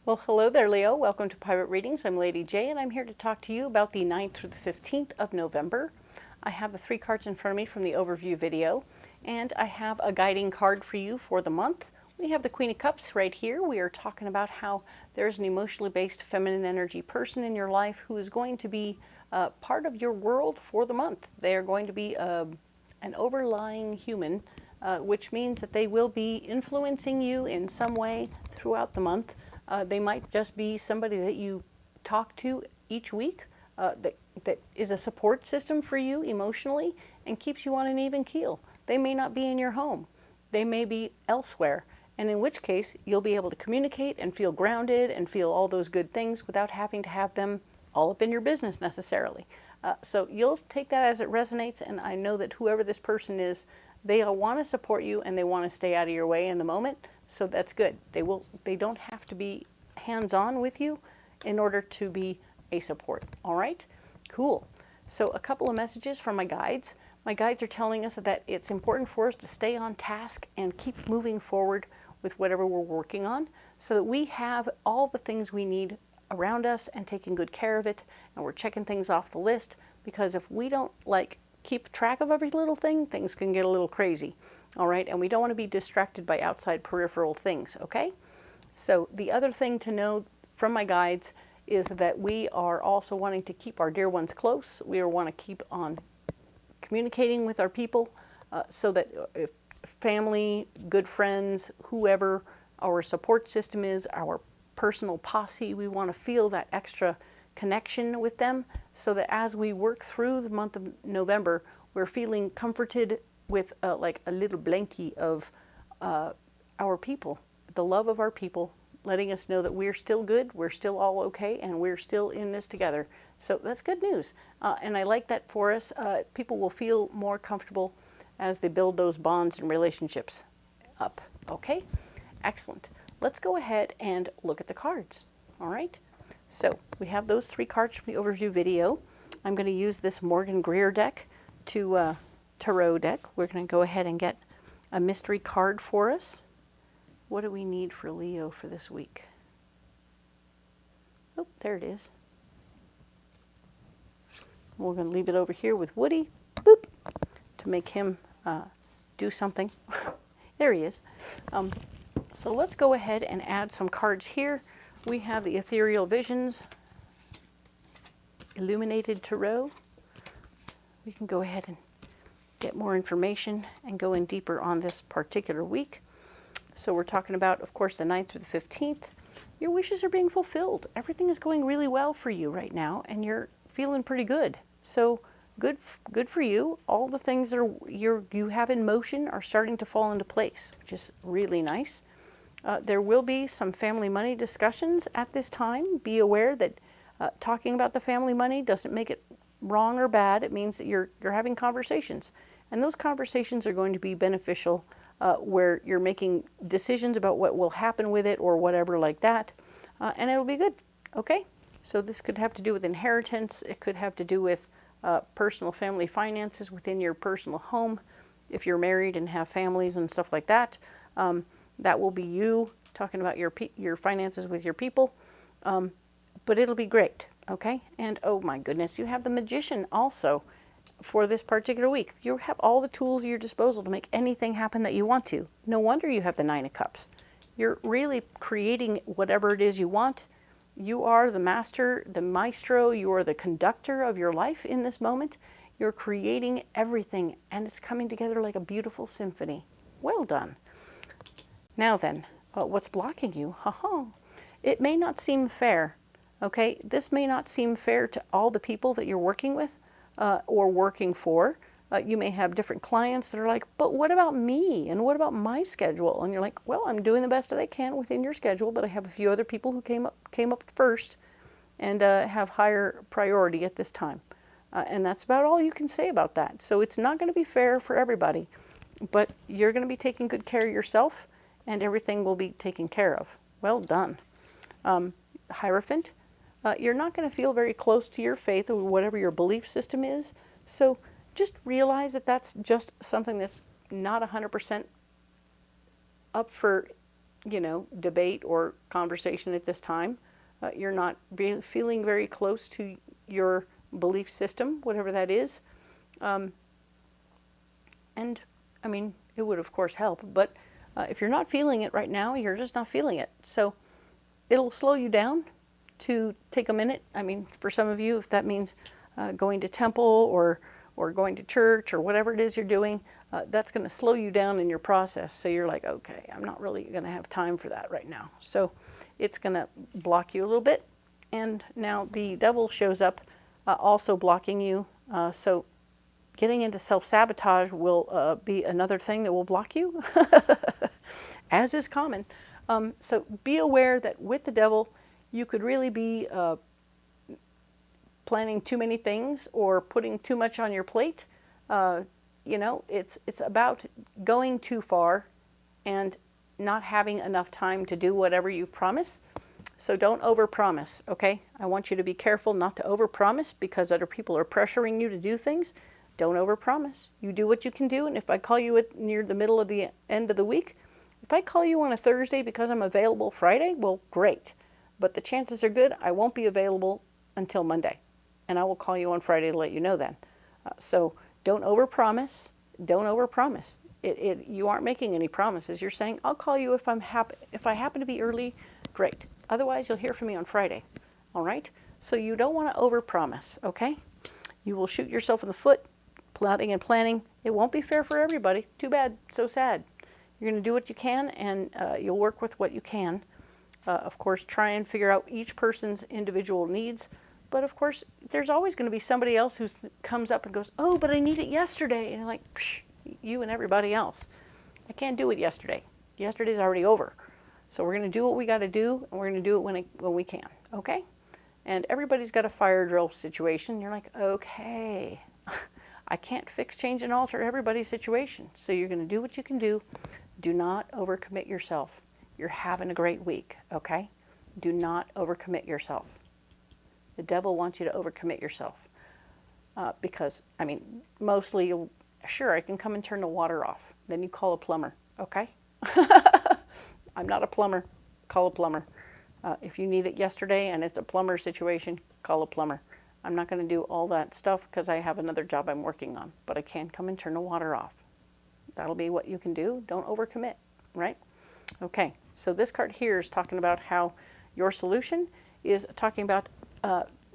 Well, hello there, Leo. Welcome to Private Readings. I'm Lady J, and I'm here to talk to you about the 9th through the 15th of November. I have the 3 cards in front of me from the overview video, and I have a guiding card for you for the month. We have the Queen of Cups right here. We are talking about how there's an emotionally based feminine energy person in your life who is going to be part of your world for the month. They are going to be an overlying human, which means that they will be influencing you in some way throughout the month. They might just be somebody that you talk to each week that is a support system for you emotionally and keeps you on an even keel. They may not be in your home. They may be elsewhere. And in which case, you'll be able to communicate and feel grounded and feel all those good things without having to have them all up in your business necessarily. So you'll take that as it resonates, and I know that whoever this person is, they want to support you and they want to stay out of your way in the moment. So that's good. They don't have to be hands-on with you in order to be a support. All right? Cool. So a couple of messages from my guides. My guides are telling us that it's important for us to stay on task and keep moving forward with whatever we're working on so that we have all the things we need around us and taking good care of it, and we're checking things off the list, because if we don't keep track of every little thing, things can get a little crazy. All right? And we don't want to be distracted by outside peripheral things, okay? So the other thing to know from my guides is that we are also wanting to keep our dear ones close. We want to keep on communicating with our people so that if family, good friends, whoever our support system is, our personal posse, we want to feel that extra connection with them so that as we work through the month of November, we're feeling comforted with like a little blankie of our people, the love of our people, letting us know that we're still good, we're still all okay, and we're still in this together. So that's good news. And I like that for us. People will feel more comfortable as they build those bonds and relationships up. Okay? Excellent. Let's go ahead and look at the cards. All right? So we have those 3 cards from the overview video. I'm going to use this Morgan-Greer deck to tarot deck. We're going to go ahead and get a mystery card for us. What do we need for Leo for this week? Oh, there it is. We're going to leave it over here with Woody, boop, to make him do something. There he is. So let's go ahead and add some cards here. We have the Ethereal Visions, Illuminated Tarot. We can go ahead and get more information and go in deeper on this particular week. So we're talking about, of course, the 9th through the 15th. Your wishes are being fulfilled. Everything is going really well for you right now, and you're feeling pretty good. So good for you. All the things that you have in motion are starting to fall into place, which is really nice. There will be some family money discussions at this time. Be aware that talking about the family money doesn't make it wrong or bad. It means that you're having conversations, and those conversations are going to be beneficial where you're making decisions about what will happen with it or whatever like that, and it'll be good. Okay? So this could have to do with inheritance. It could have to do with personal family finances within your personal home. If you're married and have families and stuff like that, that will be you talking about your finances with your people. But it'll be great. Okay? And oh my goodness, you have the Magician also for this particular week. You have all the tools at your disposal to make anything happen that you want to. No wonder you have the 9 of Cups. You're really creating whatever it is you want. You are the master, the maestro, you are the conductor of your life in this moment. You're creating everything, and it's coming together like a beautiful symphony. Well done. Now then, what's blocking you? Ha-ha. It may not seem fair, okay? This may not seem fair to all the people that you're working with or working for. You may have different clients that are like, but what about me? And what about my schedule? And you're like, well, I'm doing the best that I can within your schedule, but I have a few other people who came up first and have higher priority at this time. And that's about all you can say about that. So it's not going to be fair for everybody, but you're going to be taking good care of yourself, and everything will be taken care of. Well done. Hierophant, you're not going to feel very close to your faith or whatever your belief system is. So just realize that that's just something that's not 100% up for you know, debate or conversation at this time. You're not feeling very close to your belief system, whatever that is. And, I mean, it would, of course, help. But if you're not feeling it right now, you're just not feeling it. So it'll slow you down to take a minute. I mean, for some of you, if that means going to temple or going to church or whatever it is you're doing, that's going to slow you down in your process. So you're like, okay, I'm not really going to have time for that right now. So it's going to block you a little bit. And now the devil shows up also blocking you. So getting into self-sabotage will be another thing that will block you, as is common. So be aware that with the devil, you could really be planning too many things or putting too much on your plate. You know, it's about going too far and not having enough time to do whatever you've promised. So don't overpromise, okay? I want you to be careful not to overpromise because other people are pressuring you to do things. Don't overpromise. You do what you can do, and if I call you at near the middle of the end of the week, if I call you on a Thursday because I'm available Friday, well, great. But the chances are good I won't be available until Monday, and I will call you on Friday to let you know then. So don't overpromise. Don't overpromise. You aren't making any promises. You're saying, I'll call you if I happen to be early, great. Otherwise, you'll hear from me on Friday. All right? So you don't want to overpromise, okay? You will shoot yourself in the foot, plotting and planning. It won't be fair for everybody. Too bad. So sad. You're going to do what you can, and you'll work with what you can. Of course, try and figure out each person's individual needs. But of course, there's always going to be somebody else who comes up and goes, oh, but I need it yesterday. And you're like, psh, you and everybody else. I can't do it yesterday. Yesterday's already over. So we're going to do what we got to do, and we're going to do it when we can, okay? And everybody's got a fire drill situation. You're like, okay, I can't fix, change, and alter everybody's situation. So you're going to do what you can do. Do not overcommit yourself. You're having a great week, okay? Do not overcommit yourself. The devil wants you to overcommit yourself because, I mean, mostly, sure, I can come and turn the water off. Then you call a plumber, okay? I'm not a plumber. Call a plumber. If you need it yesterday and it's a plumber situation, call a plumber. I'm not going to do all that stuff because I have another job I'm working on, but I can come and turn the water off. That'll be what you can do. Don't overcommit, right? Okay, so this card here is talking about how your solution is talking about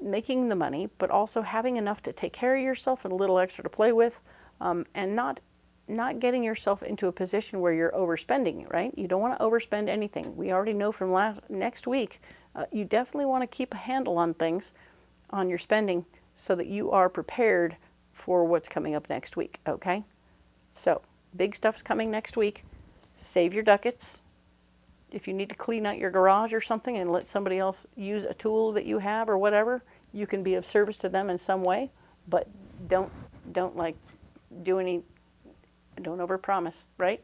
making the money, but also having enough to take care of yourself and a little extra to play with, and not getting yourself into a position where you're overspending, right? You don't want to overspend anything. We already know from next week, you definitely want to keep a handle on things, on your spending, so that you are prepared for what's coming up next week, okay? So, big stuff's coming next week. Save your ducats. If you need to clean out your garage or something and let somebody else use a tool that you have or whatever, you can be of service to them in some way, but don't like do any, don't overpromise, right?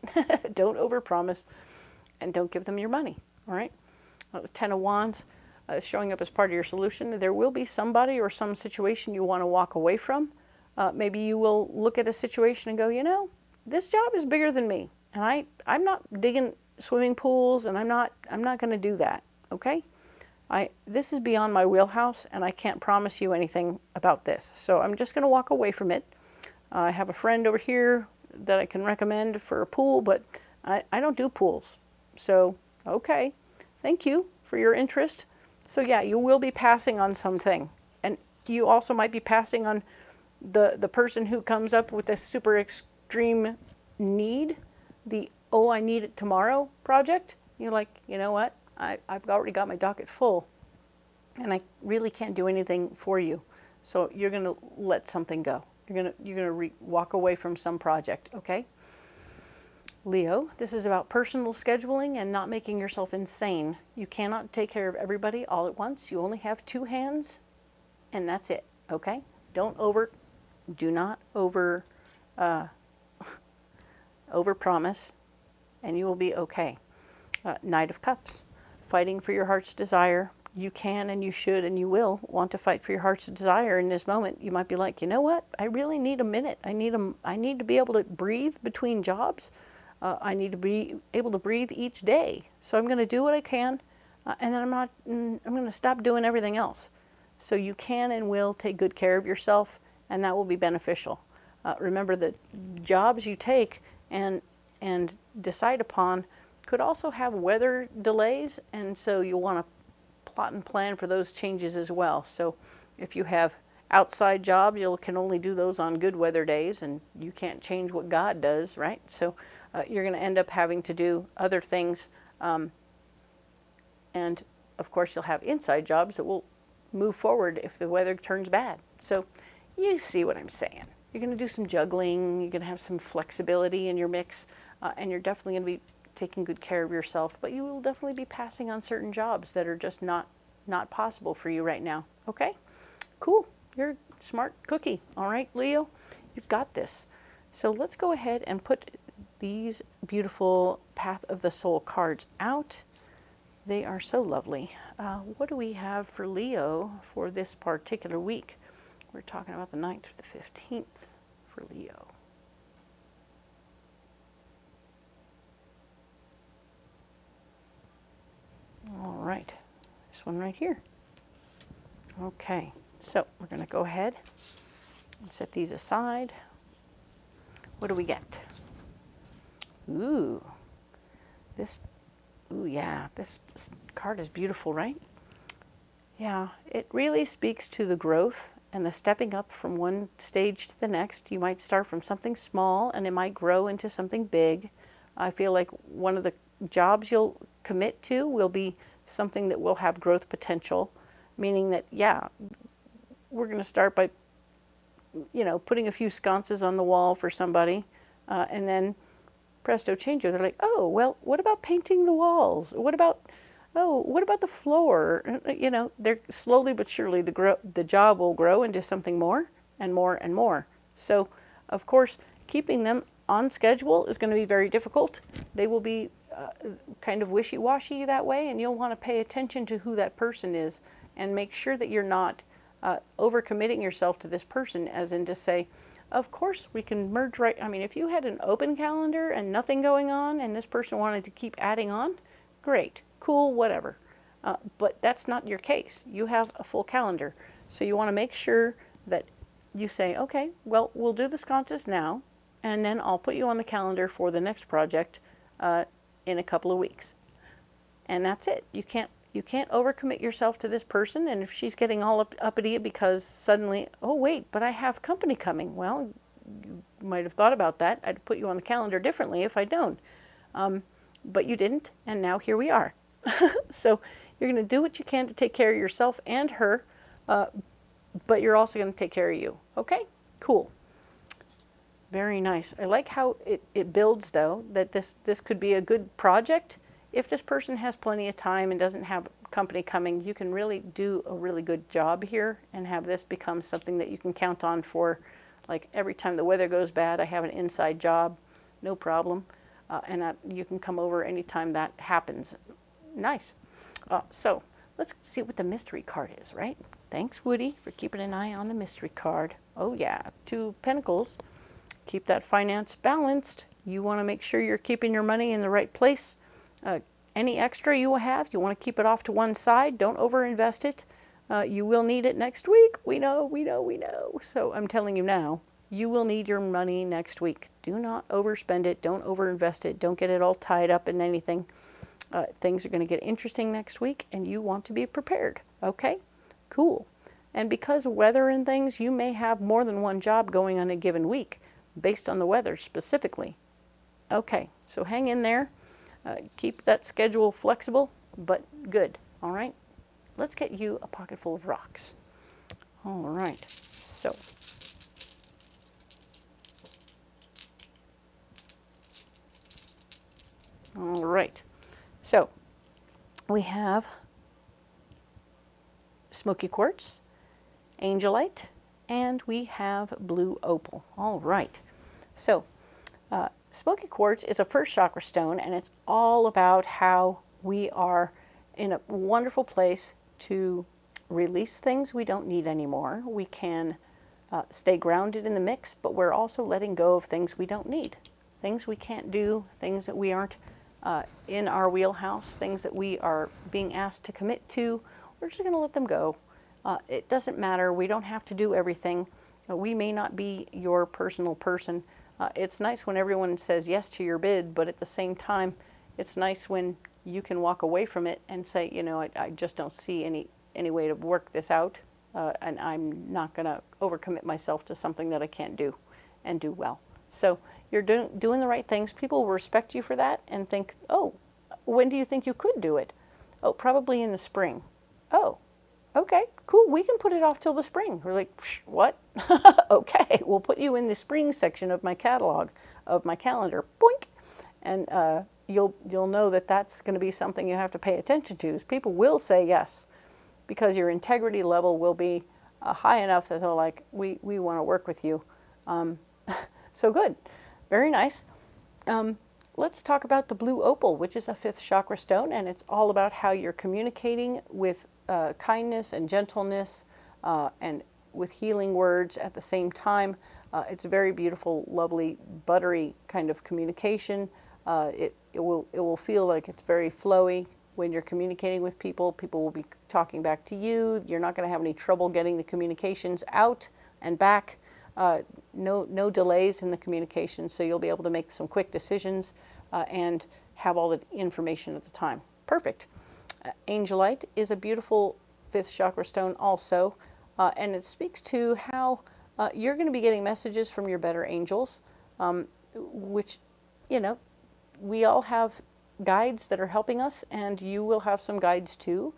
Don't overpromise, and don't give them your money, all right? The Ten of Wands is showing up as part of your solution. There will be somebody or some situation you want to walk away from. Maybe you will look at a situation and go, you know, this job is bigger than me, and I'm not digging swimming pools, and I'm not going to do that, okay? This is beyond my wheelhouse, and I can't promise you anything about this, so I'm just going to walk away from it. I have a friend over here that I can recommend for a pool, but I don't do pools, so okay, thank you for your interest. So yeah, you will be passing on something, and you also might be passing on the person who comes up with a super extreme need, the oh, I need it tomorrow project. You're like, you know what? I've already got my docket full, and I really can't do anything for you. So you're going to let something go. You're going to walk away from some project, okay? Leo, this is about personal scheduling and not making yourself insane. You cannot take care of everybody all at once. You only have 2 hands, and that's it, okay? Do not overpromise, and you will be okay. Knight of Cups, fighting for your heart's desire. You can and you should and you will want to fight for your heart's desire in this moment. You might be like, you know what? I really need a minute. I need to be able to breathe between jobs. I need to be able to breathe each day. So I'm going to do what I can, and then I'm going to stop doing everything else. So you can and will take good care of yourself, and that will be beneficial. Remember that jobs you take and decide upon could also have weather delays, and so you'll want to plot and plan for those changes as well. So if you have outside jobs, you can only do those on good weather days, and you can't change what God does, right? So you're going to end up having to do other things, and of course you'll have inside jobs that will move forward if the weather turns bad. So you see what I'm saying. You're going to do some juggling, you're going to have some flexibility in your mix, and you're definitely going to be taking good care of yourself, but you will definitely be passing on certain jobs that are just not possible for you right now. Okay? Cool. You're a smart cookie. All right, Leo? You've got this. So let's go ahead and put these beautiful Path of the Soul cards out. They are so lovely. What do we have for Leo for this particular week? We're talking about the 9th through the 15th for Leo. All right, this one right here. Okay, so we're going to go ahead and set these aside. What do we get? Ooh, ooh, yeah, this card is beautiful, right? Yeah, it really speaks to the growth and the stepping up from one stage to the next. You might start from something small and it might grow into something big. I feel like one of the jobs you'll commit to will be something that will have growth potential, meaning that, yeah, we're going to start by, you know, putting a few sconces on the wall for somebody, and then presto change. They're like, oh, well, what about painting the walls? What about, oh, what about the floor? You know, they're slowly but surely the job will grow into something more and more and more. So, of course, keeping them on schedule is going to be very difficult. They will be kind of wishy-washy that way, and you'll want to pay attention to who that person is and make sure that you're not overcommitting yourself to this person, as in to say, of course we can merge right. I mean, if you had an open calendar and nothing going on and this person wanted to keep adding on, great, cool, whatever. But that's not your case. You have a full calendar. So you want to make sure that you say, okay, well, we'll do the sconces now, and then I'll put you on the calendar for the next project in a couple of weeks. And that's it. You can't overcommit yourself to this person, and if she's getting all uppity because suddenly, oh wait, but I have company coming. Well, you might have thought about that. I'd put you on the calendar differently if I don't. But you didn't, and now here we are. So you're going to do what you can to take care of yourself and her, but you're also going to take care of you. Okay? Cool. Very nice. I like how it builds, though, that this could be a good project. If this person has plenty of time and doesn't have company coming, you can really do a really good job here and have this become something that you can count on for, like, every time the weather goes bad, I have an inside job, no problem. And you can come over anytime that happens. Nice. So let's see what the mystery card is, right? Thanks, Woody, for keeping an eye on the mystery card. Oh, yeah, 2 Pentacles. Keep that finance balanced. You want to make sure you're keeping your money in the right place. Any extra you have, you want to keep it off to one side. Don't overinvest it. You will need it next week. We know. So I'm telling you now, you will need your money next week. Do not overspend it. Don't overinvest it. Don't get it all tied up in anything. Things are going to get interesting next week, and you want to be prepared. Okay? Cool. And because of weather and things, you may have more than one job going on a given week, based on the weather specifically. Okay, so hang in there. Keep that schedule flexible, but good. All right? Let's get you a pocket full of rocks. All right, so. All right, so we have smoky quartz, angelite, and we have blue opal. All right, so smoky quartz is a first chakra stone, and it's all about how we are in a wonderful place to release things we don't need anymore. We can stay grounded in the mix, but we're also letting go of things we don't need. things we can't do, things that we aren't in our wheelhouse, things that we are being asked to commit to, we're just going to let them go. It doesn't matter. We don't have to do everything. We may not be your personal person. It's nice when everyone says yes to your bid, but at the same time, it's nice when you can walk away from it and say, you know, I just don't see any way to work this out, and I'm not going to overcommit myself to something that I can't do and do well. So you're doing the right things. People will respect you for that and think, oh, when do you think you could do it? Oh, probably in the spring. Oh, okay, cool. We can put it off till the spring. We're like, what? Okay, we'll put you in the spring section of my catalog, of my calendar. Boink. And you'll know that that's going to be something you have to pay attention to. Is people will say yes, because your integrity level will be high enough that they're like, we want to work with you. So good. Very nice. Let's talk about the blue opal, which is a 5th chakra stone, and it's all about how you're communicating with kindness and gentleness and with healing words at the same time. It's a very beautiful, lovely, buttery kind of communication. It will feel like it's very flowy when you're communicating with people. People will be talking back to you. You're not going to have any trouble getting the communications out and back. No delays in the communication, so you'll be able to make some quick decisions and have all the information at the time. Perfect. Angelite is a beautiful 5th chakra stone also, and it speaks to how you're going to be getting messages from your better angels, which, you know, we all have guides that are helping us, and you will have some guides too.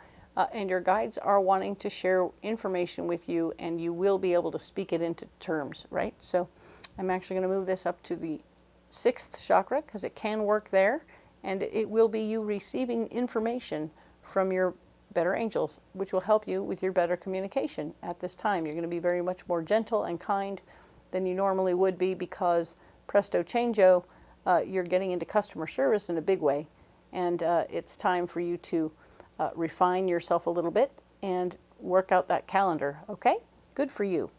And your guides are wanting to share information with you, and you will be able to speak it into terms, right? So I'm actually going to move this up to the 6th chakra because it can work there, and it will be you receiving information from your better angels, which will help you with your better communication at this time. You're going to be very much more gentle and kind than you normally would be, because presto changeo, you're getting into customer service in a big way, and it's time for you to refine yourself a little bit and work out that calendar, okay? Good for you.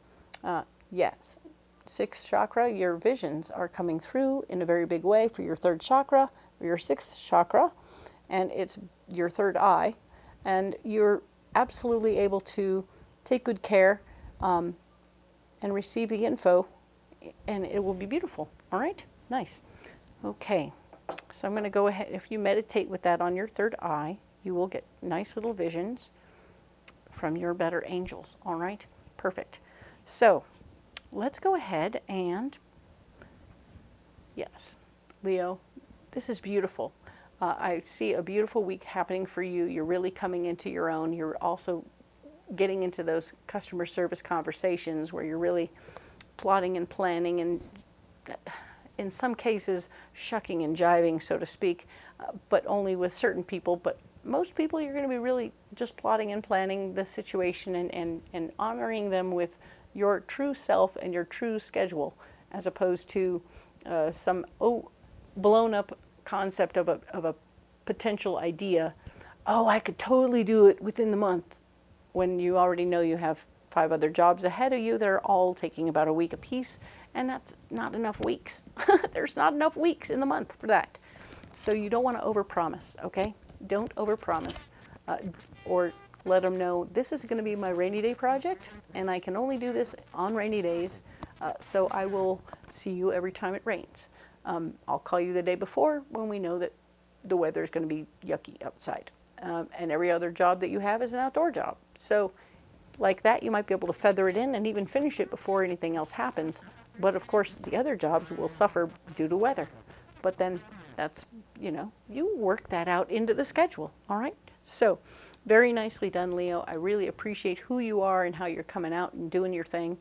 Yes, 6th chakra, your visions are coming through in a very big way for your 3rd chakra, or your 6th chakra, and it's your 3rd eye, and you're absolutely able to take good care and receive the info, and it will be beautiful, all right? Nice. Okay, so I'm going to go ahead. If you meditate with that on your 3rd eye, you will get nice little visions from your better angels, all right? Perfect. So let's go ahead and, yes, Leo, this is beautiful. I see a beautiful week happening for you. You're really coming into your own. You're also getting into those customer service conversations where you're really plotting and planning and, in some cases, shucking and jiving, so to speak, but only with certain people. But most people, you're going to be really just plotting and planning the situation and honoring them with your true self and your true schedule, as opposed to some blown up concept of a potential idea. Oh, I could totally do it within the month, when you already know you have 5 other jobs ahead of you that are all taking about a week apiece, and that's not enough weeks. There's not enough weeks in the month for that. So you don't want to overpromise, okay? Don't overpromise, or let them know this is going to be my rainy day project, and I can only do this on rainy days, so I will see you every time it rains. I'll call you the day before when we know that the weather is going to be yucky outside. And every other job that you have is an outdoor job. So like that, you might be able to feather it in and even finish it before anything else happens. But of course, the other jobs will suffer due to weather. But then that's, you know, you work that out into the schedule, all right? So very nicely done, Leo. I really appreciate who you are and how you're coming out and doing your thing.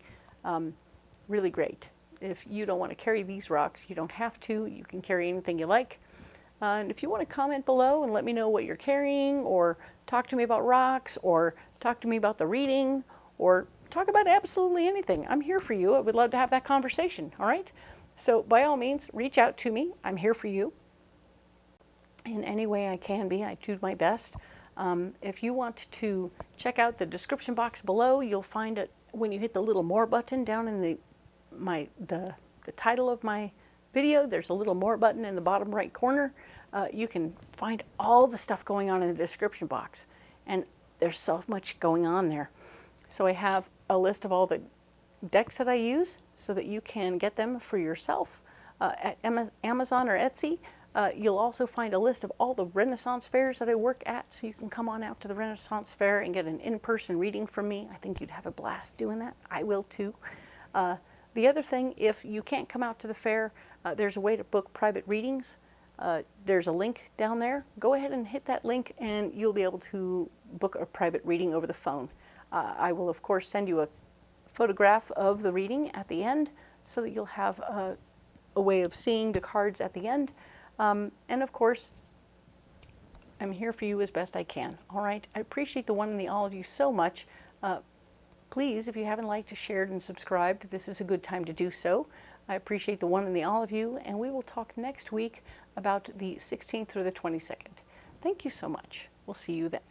Really great. If you don't want to carry these rocks, you don't have to. You can carry anything you like. And if you want to comment below and let me know what you're carrying, or talk to me about rocks, or talk to me about the reading, or talk about absolutely anything, I'm here for you. I would love to have that conversation, all right? So by all means, reach out to me. I'm here for you in any way I can be. I do my best. If you want to check out the description box below, you'll find it when you hit the little more button down in the title of my video, there's a little more button in the bottom right corner. You can find all the stuff going on in the description box. And there's so much going on there. So I have a list of all the decks that I use so that you can get them for yourself at Amazon or Etsy. You'll also find a list of all the Renaissance fairs that I work at, so you can come on out to the Renaissance fair and get an in-person reading from me. I think you'd have a blast doing that. I will too. The other thing, if you can't come out to the fair, there's a way to book private readings. There's a link down there. Go ahead and hit that link and you'll be able to book a private reading over the phone. I will of course send you a photograph of the reading at the end so that you'll have a way of seeing the cards at the end. And of course, I'm here for you as best I can. All right. I appreciate the one and the all of you so much. Please, if you haven't liked, shared, and subscribed, this is a good time to do so. I appreciate the one and the all of you, and we will talk next week about the 16th through the 22nd. Thank you so much. We'll see you then.